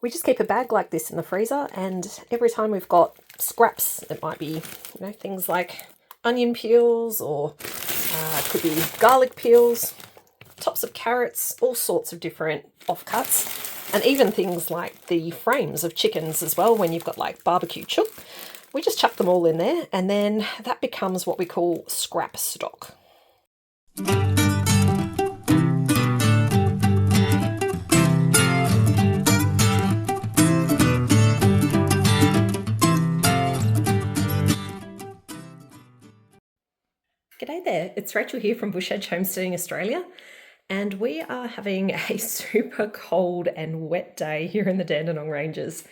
We just keep a bag like this in the freezer, and every time we've got scraps, it might be, you know, things like onion peels, or it could be garlic peels, tops of carrots, all sorts of different offcuts, and even things like the frames of chickens as well. When you've got like barbecue chook, we just chuck them all in there, and then that becomes what we call scrap stock. G'day there, it's Rachel here from Bush Edge Homesteading Australia, and we are having a super cold and wet day here in the Dandenong Ranges.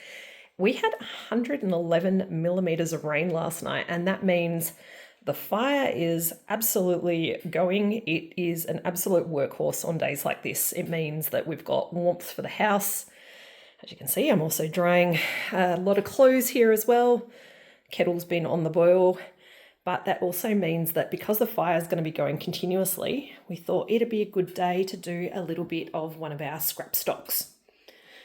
We had 111 millimeters of rain last night, and that means the fire is absolutely going. It is an absolute workhorse on days like this. It means that we've got warmth for the house. As you can see, I'm also drying a lot of clothes here as well. Kettle's been on the boil. But that also means that because the fire is going to be going continuously, we thought it'd be a good day to do a little bit of one of our scrap stocks.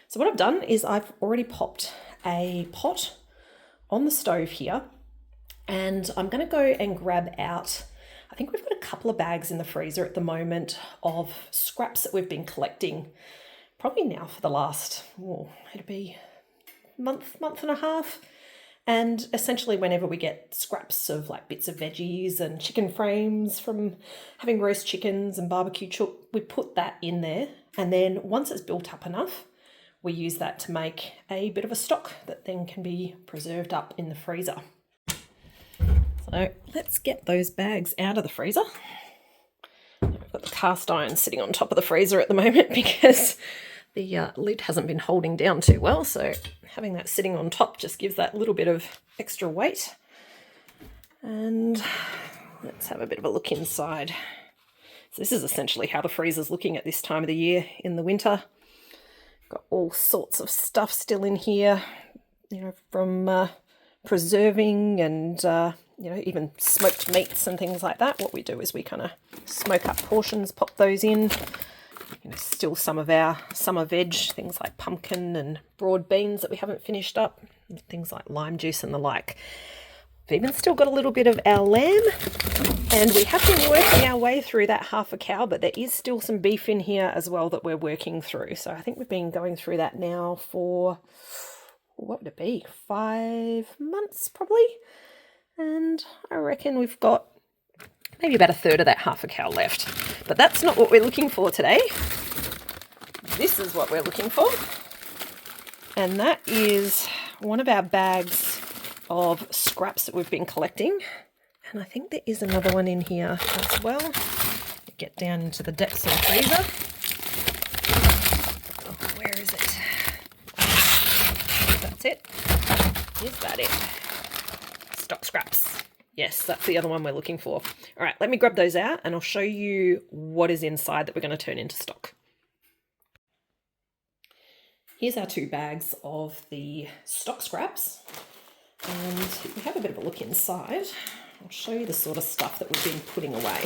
So what I've done is I've already popped a pot on the stove here, and I'm going to go and grab out, I think we've got a couple of bags in the freezer at the moment of scraps that we've been collecting, probably now for the last, it'll be month and a half. And essentially whenever we get scraps of like bits of veggies and chicken frames from having roast chickens and barbecue chook, we put that in there. And then once it's built up enough, we use that to make a bit of a stock that then can be preserved up in the freezer. So let's get those bags out of the freezer. I've got the cast iron sitting on top of the freezer at the moment because the lid hasn't been holding down too well, so having that sitting on top just gives that little bit of extra weight. And let's have a bit of a look inside. So this is essentially how the freezer's looking at this time of the year in the winter. Got all sorts of stuff still in here, you know, from preserving and even smoked meats and things like that. What we do is we kind of smoke up portions, pop those in. You know, still some of our summer veg, things like pumpkin and broad beans that we haven't finished up, things like lime juice and the like. We've even still got a little bit of our lamb, and we have been working our way through that half a cow, but there is still some beef in here as well that we're working through. So I think we've been going through that now for, what would it be, 5 months probably? And I reckon we've got maybe about a third of that half a cow left. But that's not what we're looking for today. This is what we're looking for. And that is one of our bags of scraps that we've been collecting. And I think there is another one in here as well. Get down into the depths of the freezer. Oh, where is it? That's it. Is that it? Stock scraps. Yes, that's the other one we're looking for. All right, let me grab those out and I'll show you what is inside that we're going to turn into stock. Here's our 2 bags of the stock scraps. And if we have a bit of a look inside, I'll show you the sort of stuff that we've been putting away.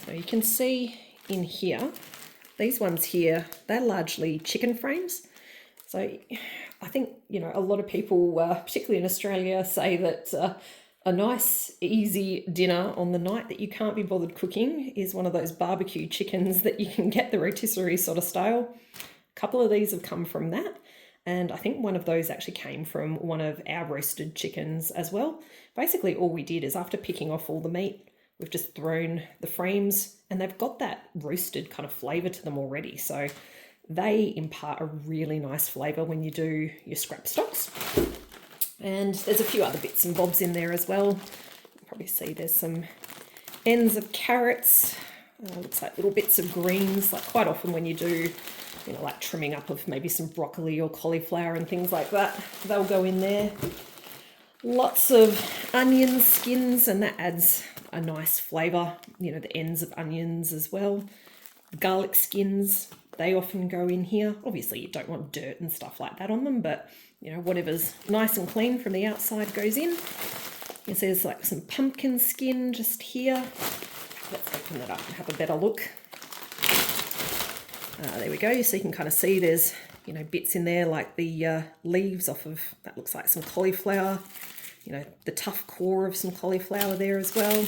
So you can see in here, these ones here, they're largely chicken frames. So I think, you know, a lot of people, particularly in Australia, say that a nice, easy dinner on the night that you can't be bothered cooking is one of those barbecue chickens that you can get the rotisserie sort of style. A couple of these have come from that. And I think one of those actually came from one of our roasted chickens as well. Basically, all we did is after picking off all the meat, we've just thrown the frames, and they've got that roasted kind of flavour to them already. So they impart a really nice flavour when you do your scrap stocks. And there's a few other bits and bobs in there as well. You'll probably see there's some ends of carrots. Looks like little bits of greens. Like quite often when you do, you know, like trimming up of maybe some broccoli or cauliflower and things like that, they'll go in there. Lots of onion skins, and that adds a nice flavour. You know, the ends of onions as well. Garlic skins, they often go in here. Obviously you don't want dirt and stuff like that on them, but you know, whatever's nice and clean from the outside goes in. You see there's like some pumpkin skin just here. Let's open that up and have a better look. There we go. So you can kind of see there's you know, bits in there like the leaves off of, that looks like some cauliflower, you know, the tough core of some cauliflower there as well.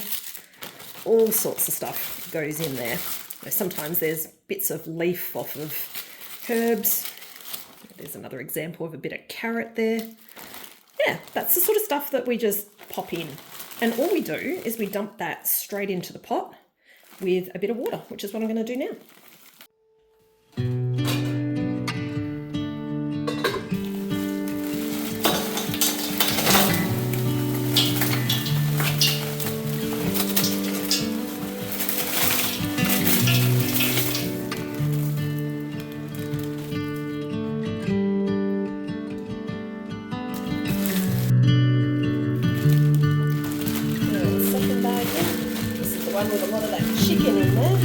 All sorts of stuff goes in there. You know, sometimes there's bits of leaf off of herbs. There's another example of a bit of carrot there. Yeah, that's the sort of stuff that we just pop in. And all we do is we dump that straight into the pot with a bit of water, which is what I'm going to do now. One with a lot of that chicken in there.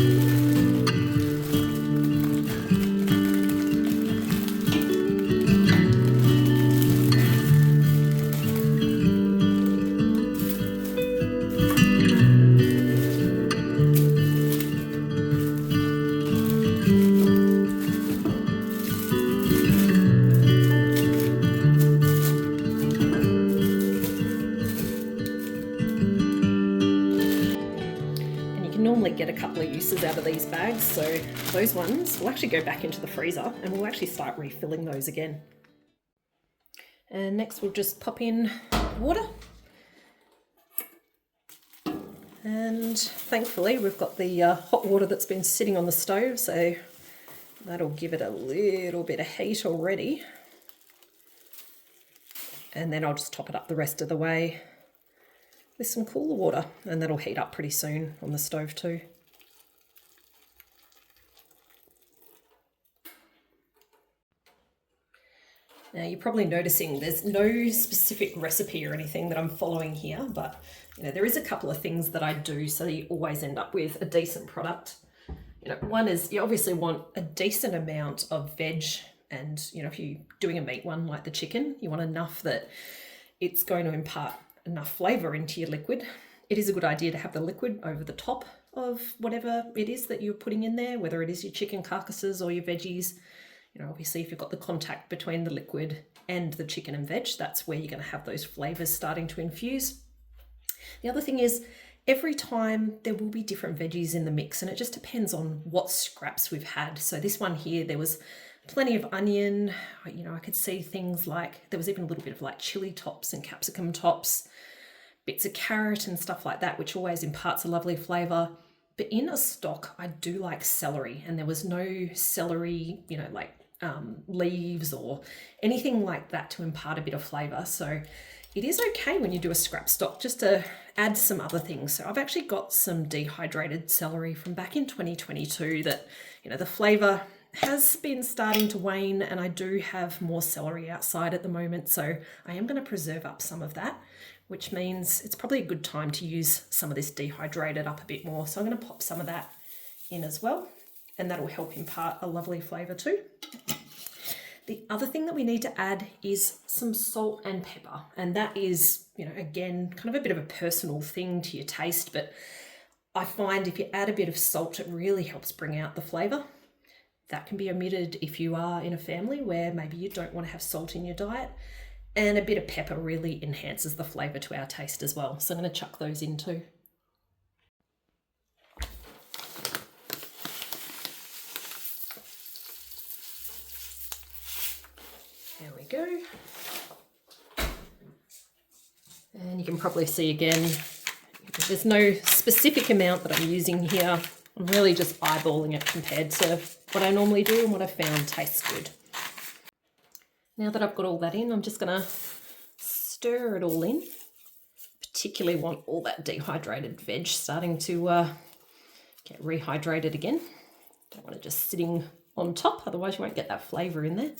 Normally get a couple of uses out of these bags, so those ones will actually go back into the freezer and we'll actually start refilling those again. And next we'll just pop in water, and thankfully we've got the hot water that's been sitting on the stove, so that'll give it a little bit of heat already, and then I'll just top it up the rest of the way with some cooler water, and that'll heat up pretty soon on the stove too. Now you're probably noticing there's no specific recipe or anything that I'm following here, but you know, there is a couple of things that I do so that you always end up with a decent product. You know, one is you obviously want a decent amount of veg, and you know, if you're doing a meat one like the chicken, you want enough that it's going to impart enough flavour into your liquid. It is a good idea to have the liquid over the top of whatever it is that you're putting in there, whether it is your chicken carcasses or your veggies. You know, obviously if you've got the contact between the liquid and the chicken and veg, that's where you're going to have those flavours starting to infuse. The other thing is, every time there will be different veggies in the mix, and it just depends on what scraps we've had. So this one here, there was plenty of onion. You know, I could see things like, there was even a little bit of like chili tops and capsicum tops, bits of carrot and stuff like that, which always imparts a lovely flavour. But in a stock, I do like celery, and there was no celery, you know, like leaves or anything like that to impart a bit of flavour. So it is okay when you do a scrap stock just to add some other things. So I've actually got some dehydrated celery from back in 2022 that, you know, the flavour has been starting to wane, and I do have more celery outside at the moment. So I am going to preserve up some of that, which means it's probably a good time to use some of this dehydrated up a bit more. So I'm going to pop some of that in as well, and that'll help impart a lovely flavour too. The other thing that we need to add is some salt and pepper, and that is, you know, again, kind of a bit of a personal thing to your taste, but I find if you add a bit of salt, it really helps bring out the flavour. That can be omitted if you are in a family where maybe you don't want to have salt in your diet, and a bit of pepper really enhances the flavour to our taste as well. So I'm going to chuck those in too. There we go. And you can probably see again, there's no specific amount that I'm using here. I'm really just eyeballing it compared to what I normally do and what I found tastes good. Now that I've got all that in, I'm just going to stir it all in. Particularly want all that dehydrated veg starting to get rehydrated again. Don't want it just sitting on top, otherwise you won't get that flavour in there.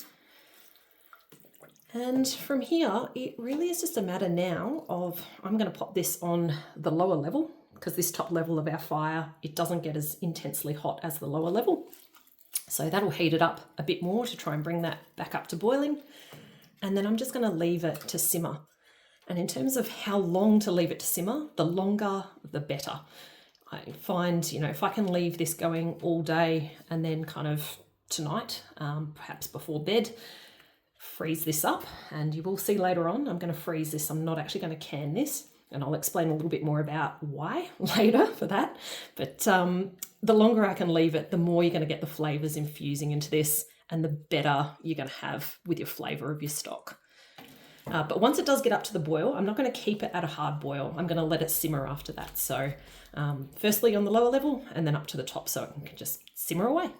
And from here, it really is just a matter now of, I'm going to pop this on the lower level, because this top level of our fire, it doesn't get as intensely hot as the lower level. So that'll heat it up a bit more to try and bring that back up to boiling. And then I'm just going to leave it to simmer. And in terms of how long to leave it to simmer, the longer, the better. I find, you know, if I can leave this going all day and then kind of tonight, perhaps before bed, freeze this up, and you will see later on I'm going to freeze this. I'm not actually going to can this, and I'll explain a little bit more about why later for that. But the longer I can leave it, the more you're going to get the flavours infusing into this, and the better you're going to have with your flavour of your stock. But once it does get up to the boil, I'm not going to keep it at a hard boil. I'm going to let it simmer after that. So firstly on the lower level and then up to the top so it can just simmer away.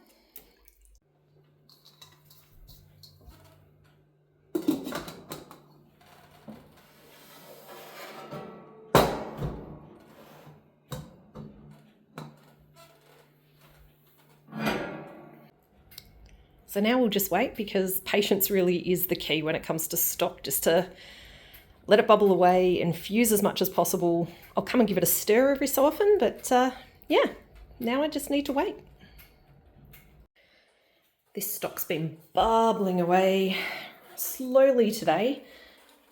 So now we'll just wait, because patience really is the key when it comes to stock, just to let it bubble away, infuse as much as possible. I'll come and give it a stir every so often, but yeah, now I just need to wait. This stock's been bubbling away slowly today.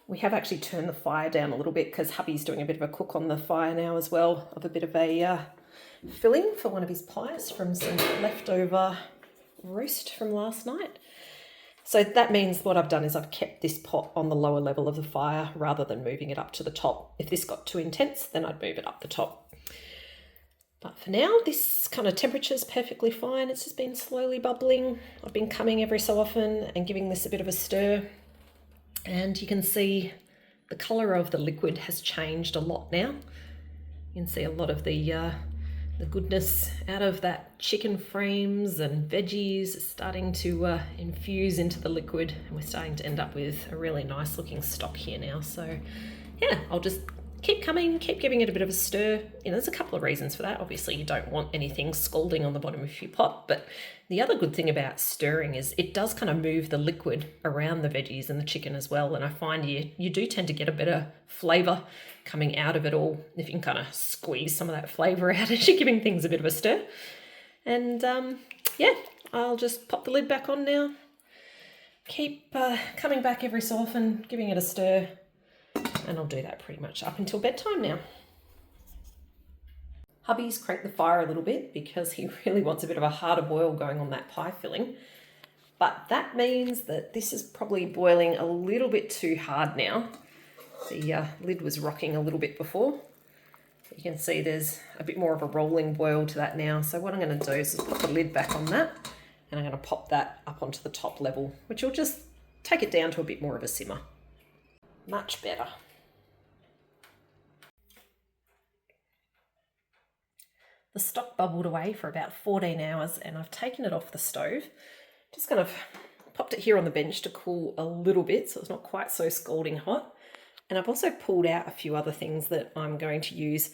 We have actually turned the fire down a little bit because hubby's doing a bit of a cook on the fire now as well, of a bit of a filling for one of his pies from some leftover roast from last night. So that means what I've done is I've kept this pot on the lower level of the fire rather than moving it up to the top. If this got too intense, then I'd move it up the top. But for now, this kind of temperature is perfectly fine. It's just been slowly bubbling. I've been coming every so often and giving this a bit of a stir. And you can see the colour of the liquid has changed a lot now. You can see a lot of the goodness out of that chicken frames and veggies is starting to infuse into the liquid, and we're starting to end up with a really nice looking stock here now. So yeah, I'll just keep coming, keep giving it a bit of a stir. You know, there's a couple of reasons for that. Obviously you don't want anything scalding on the bottom of your pot, but the other good thing about stirring is it does kind of move the liquid around the veggies and the chicken as well, and I find you do tend to get a better flavour coming out of it all if you can kind of squeeze some of that flavour out as you're giving things a bit of a stir. And yeah, I'll just pop the lid back on now. Keep coming back every so often, giving it a stir, and I'll do that pretty much up until bedtime now. Hubby's cranked the fire a little bit because he really wants a bit of a harder boil going on that pie filling. But that means that this is probably boiling a little bit too hard now. The lid was rocking a little bit before. You can see there's a bit more of a rolling boil to that now. So what I'm going to do is just put the lid back on that, and I'm going to pop that up onto the top level, which will just take it down to a bit more of a simmer. Much better. The stock bubbled away for about 14 hours and I've taken it off the stove. Just kind of popped it here on the bench to cool a little bit so it's not quite so scalding hot. And I've also pulled out a few other things that I'm going to use.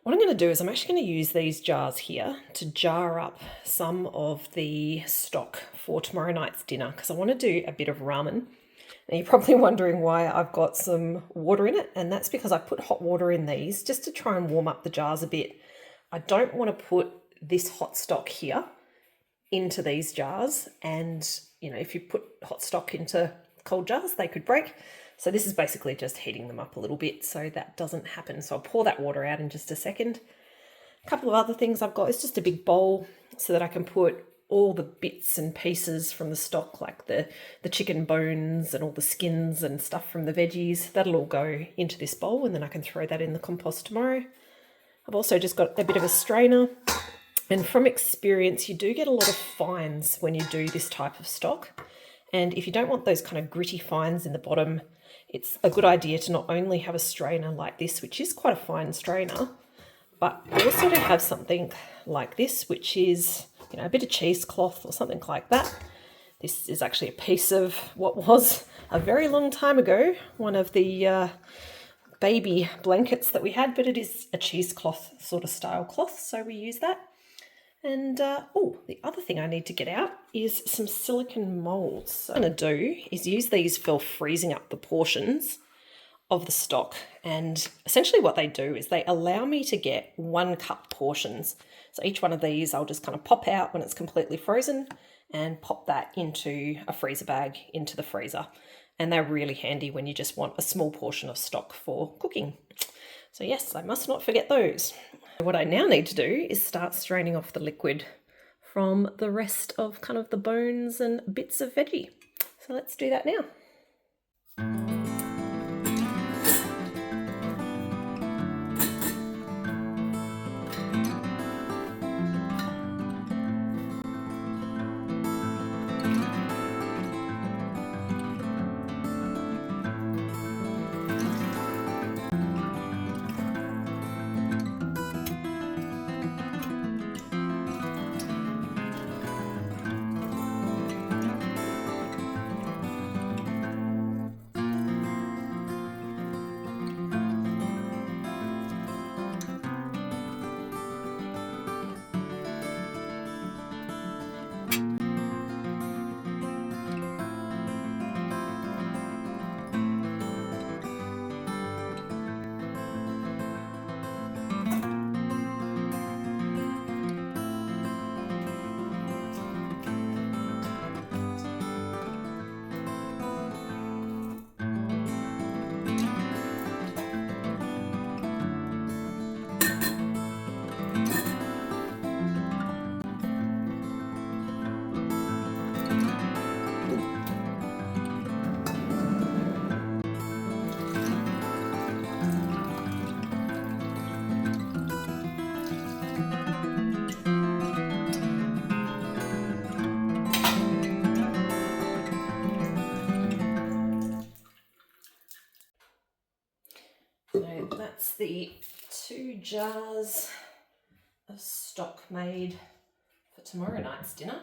What I'm going to do is I'm actually going to use these jars here to jar up some of the stock for tomorrow night's dinner, because I want to do a bit of ramen. Now you're probably wondering why I've got some water in it, and that's because I put hot water in these just to try and warm up the jars a bit. I don't want to put this hot stock here into these jars, and you know, if you put hot stock into cold jars they could break. So this is basically just heating them up a little bit so that doesn't happen. So I'll pour that water out in just a second. A couple of other things I've got is just a big bowl so that I can put all the bits and pieces from the stock, like the chicken bones and all the skins and stuff from the veggies. That'll all go into this bowl and then I can throw that in the compost tomorrow. I've also just got a bit of a strainer, and from experience you do get a lot of fines when you do this type of stock. And if you don't want those kind of gritty fines in the bottom, it's a good idea to not only have a strainer like this, which is quite a fine strainer, but also to have something like this, which is, you know, a bit of cheesecloth or something like that. This is actually a piece of what was a very long time ago one of the baby blankets that we had, but it is a cheesecloth sort of style cloth, so we use that. And oh, the other thing I need to get out is some silicone molds. So what I'm going to do is use these for freezing up the portions of the stock, and essentially what they do is they allow me to get 1 cup portions. So each one of these I'll just kind of pop out when it's completely frozen and pop that into a freezer bag into the freezer. And they're really handy when you just want a small portion of stock for cooking. So yes, I must not forget those. What I now need to do is start straining off the liquid from the rest of kind of the bones and bits of veggie. So let's do that now. So that's the 2 jars of stock made for tomorrow night's dinner,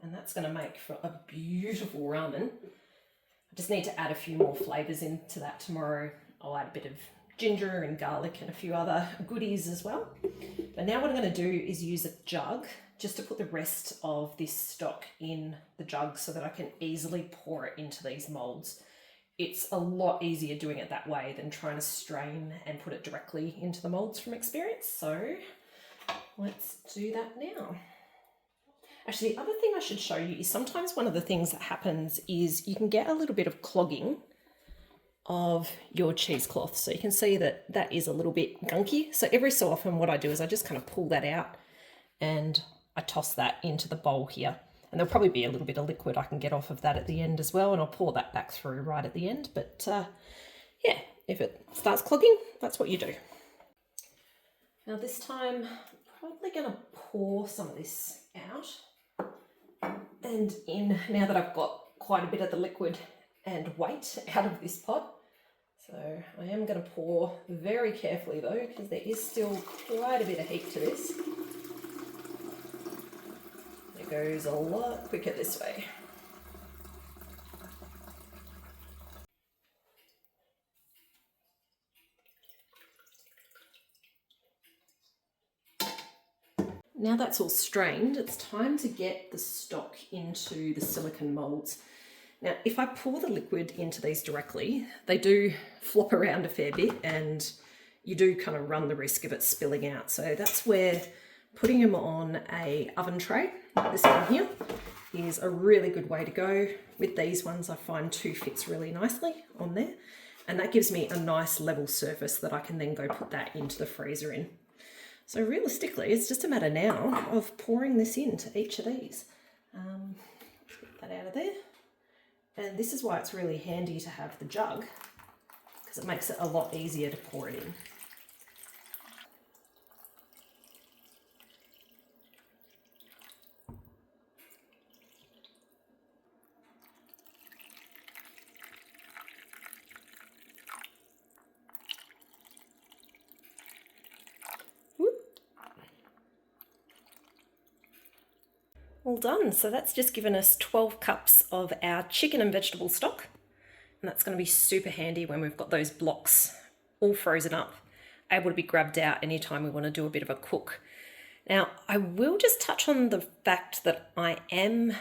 and that's going to make for a beautiful ramen. I just need to add a few more flavours into that tomorrow. I'll add a bit of ginger and garlic and a few other goodies as well. But now what I'm going to do is use a jug just to put the rest of this stock in the jug so that I can easily pour it into these moulds. It's a lot easier doing it that way than trying to strain and put it directly into the moulds from experience. So let's do that now. Actually, the other thing I should show you is sometimes one of the things that happens is you can get a little bit of clogging of your cheesecloth. So you can see that that is a little bit gunky. So every so often what I do is I just kind of pull that out and I toss that into the bowl here. And there'll probably be a little bit of liquid I can get off of that at the end as well, and I'll pour that back through right at the end. But yeah, if it starts clogging, that's what you do. Now this time, I'm probably going to pour some of this out and in, now that I've got quite a bit of the liquid and weight out of this pot. So I am going to pour very carefully though, because there is still quite a bit of heat to this. It goes a lot quicker this way. Now that's all strained, it's time to get the stock into the silicone moulds. Now, if I pour the liquid into these directly, they do flop around a fair bit and you do kind of run the risk of it spilling out. So that's where putting them on a oven tray, like this one here, is a really good way to go. With these ones, I find 2 fits really nicely on there. And that gives me a nice level surface that I can then go put that into the freezer in. So realistically, it's just a matter now of pouring this into each of these. Get that out of there. And this is why it's really handy to have the jug, because it makes it a lot easier to pour it in. All done. So that's just given us 12 cups of our chicken and vegetable stock. And that's going to be super handy when we've got those blocks all frozen up, able to be grabbed out anytime we want to do a bit of a cook. Now, I will just touch on the fact that I am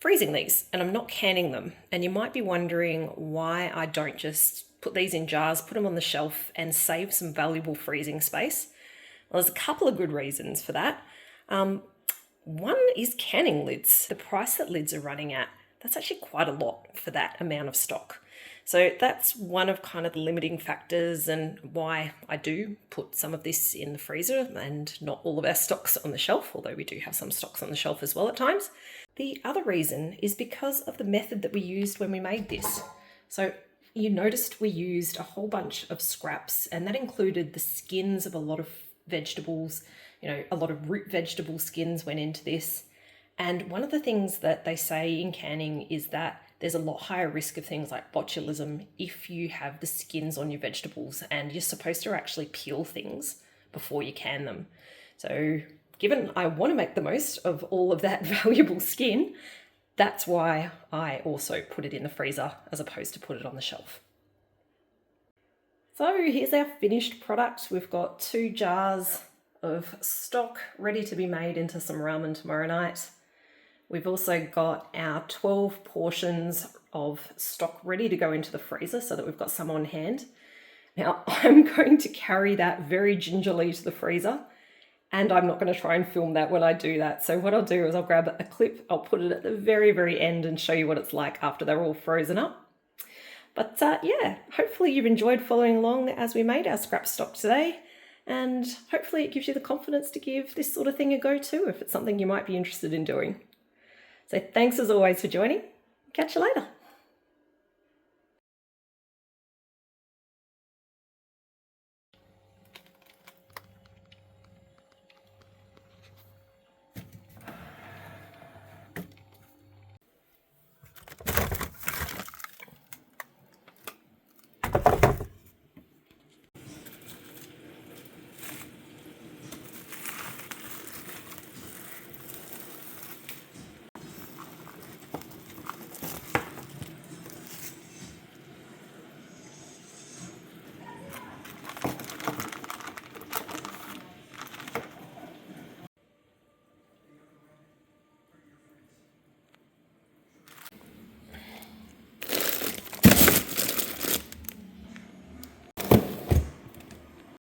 freezing these and I'm not canning them. And you might be wondering why I don't just put these in jars, put them on the shelf and save some valuable freezing space. Well, there's a couple of good reasons for that. One is canning lids. The price that lids are running at, that's actually quite a lot for that amount of stock. So that's one of kind of the limiting factors and why I do put some of this in the freezer and not all of our stocks on the shelf, although we do have some stocks on the shelf as well at times. The other reason is because of the method that we used when we made this. So you noticed we used a whole bunch of scraps, and that included the skins of a lot of vegetables. You know, a lot of root vegetable skins went into this. And one of the things that they say in canning is that there's a lot higher risk of things like botulism if you have the skins on your vegetables, and you're supposed to actually peel things before you can them. So given I want to make the most of all of that valuable skin, that's why I also put it in the freezer as opposed to put it on the shelf. So here's our finished product. We've got 2 jars of stock ready to be made into some ramen tomorrow night. We've also got our 12 portions of stock ready to go into the freezer so that we've got some on hand. Now I'm going to carry that very gingerly to the freezer, and I'm not going to try and film that when I do that. So what I'll do is I'll grab a clip, I'll put it at the very, very end and show you what it's like after they're all frozen up. But yeah, hopefully you've enjoyed following along as we made our scrap stock today. And hopefully it gives you the confidence to give this sort of thing a go too, if it's something you might be interested in doing. So thanks as always for joining. Catch you later.